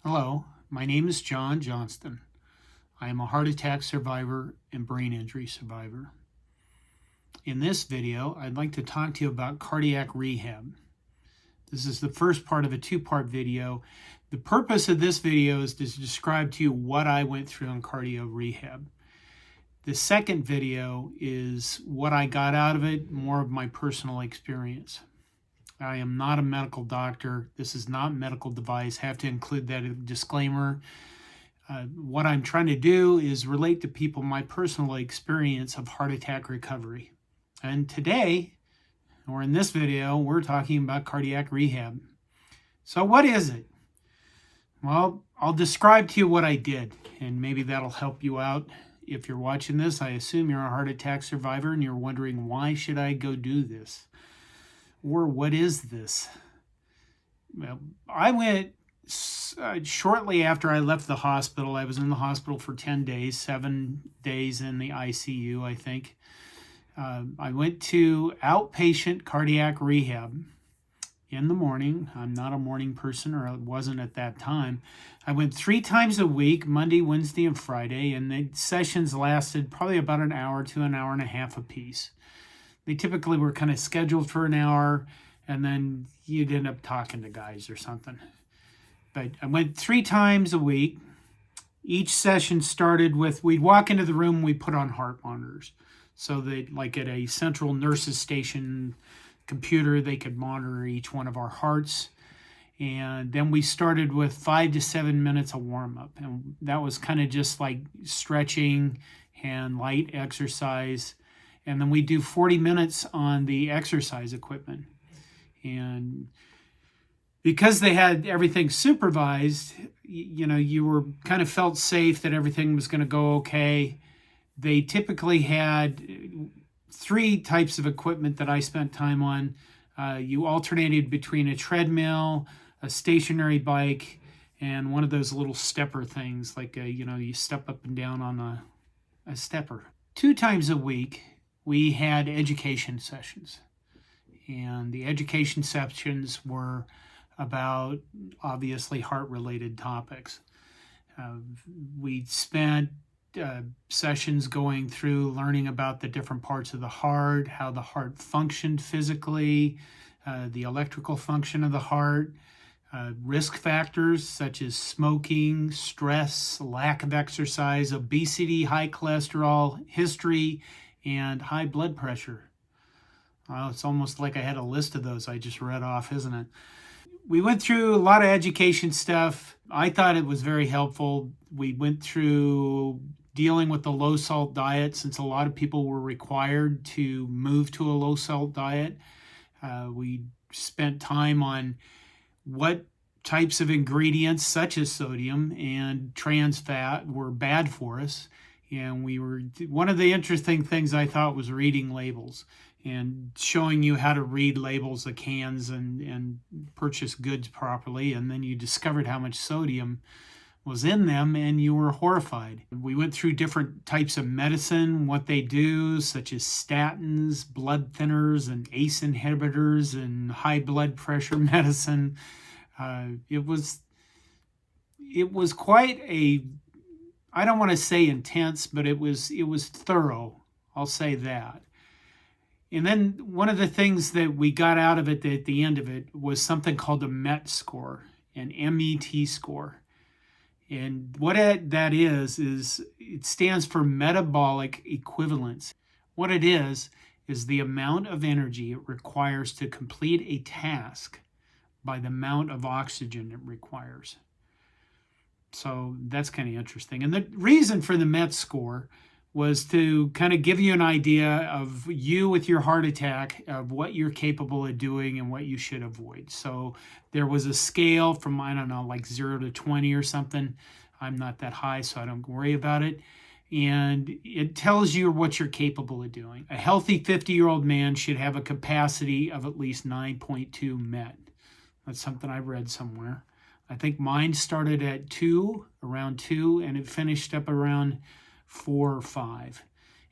Hello, my name is John Johnston. I am a heart attack survivor and brain injury survivor. In this video, I'd like to talk to you about cardiac rehab. This is the first part of a two-part video. The purpose of this video is to describe to you what I went through in cardio rehab. The second video is what I got out of it, more of my personal experience. I am not a medical doctor. This is not a medical device. I have to include that disclaimer. What I'm trying to do is relate to people my personal experience of heart attack recovery. And today, or in this video, we're talking about cardiac rehab. So what is it? Well, I'll describe to you what I did, and maybe that'll help you out. If you're watching this, I assume you're a heart attack survivor and you're wondering, why should I go do this? Or what is this? Well, I went shortly after I left the hospital. I was in the hospital for 10 days, 7 days in the ICU, I think. I went to outpatient cardiac rehab in the morning. I'm not a morning person, or I wasn't at that time. I went 3 times a week, Monday, Wednesday, and Friday, and the sessions lasted probably about an hour to an hour and a half apiece. They typically were kind of scheduled for an hour, and then you'd end up talking to guys or something. But I went 3 times a week. Each session started with, we'd walk into the room, we put on heart monitors. So that, like at a central nurses station computer, they could monitor each one of our hearts. And then we started with 5 to 7 minutes of warm-up. And that was kind of just like stretching and light exercise. And then we do 40 minutes on the exercise equipment. And because they had everything supervised, you were kind of felt safe that everything was going to go okay. They typically had 3 types of equipment that I spent time on. You alternated between a treadmill, a stationary bike, and one of those little stepper things, like you step up and down on a stepper. 2 times a week, we had education sessions. And the education sessions were about, obviously, heart-related topics. We spent sessions going through learning about the different parts of the heart, how the heart functioned physically, the electrical function of the heart, risk factors such as smoking, stress, lack of exercise, obesity, high cholesterol, history, and high blood pressure. It's almost like I had a list of those I just read off, isn't it? We went through a lot of education stuff. I thought it was very helpful. We went through dealing with the low-salt diet, since a lot of people were required to move to a low-salt diet. We spent time on what types of ingredients, such as sodium and trans fat, were bad for us. And one of the interesting things I thought was reading labels and showing you how to read labels of cans and purchase goods properly. And then you discovered how much sodium was in them, and you were horrified. We went through different types of medicine, what they do, such as statins, blood thinners, and ACE inhibitors, and high blood pressure medicine. It was quite a, I don't want to say intense, but it was thorough. I'll say that. And then one of the things that we got out of it at the end of it was something called a MET score, an MET score. And what that is it stands for metabolic equivalence. What it is the amount of energy it requires to complete a task by the amount of oxygen it requires. So that's kind of interesting. And the reason for the MET score was to kind of give you an idea of you with your heart attack, of what you're capable of doing and what you should avoid. So there was a scale from, I don't know, like 0 to 20 or something. I'm not that high, so I don't worry about it. And it tells you what you're capable of doing. A healthy 50-year-old man should have a capacity of at least 9.2 MET. That's something I read somewhere. I think mine started at 2, around 2, and it finished up around 4 or 5.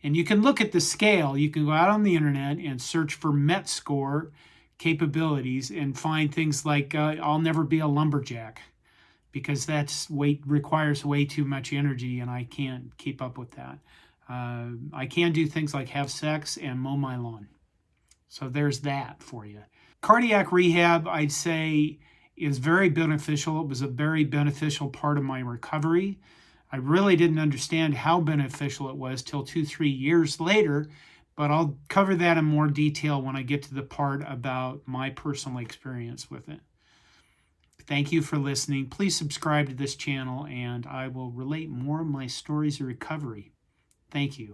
And you can look at the scale. You can go out on the internet and search for MET score capabilities and find things like I'll never be a lumberjack. because requires way too much energy, and I can't keep up with that. I can do things like have sex and mow my lawn. So there's that for you. Cardiac rehab, I'd say, is very beneficial. It was a very beneficial part of my recovery. I really didn't understand how beneficial it was till 2-3 years later, but I'll cover that in more detail when I get to the part about my personal experience with it. Thank you for listening. Please subscribe to this channel, and I will relate more of my stories of recovery. Thank you.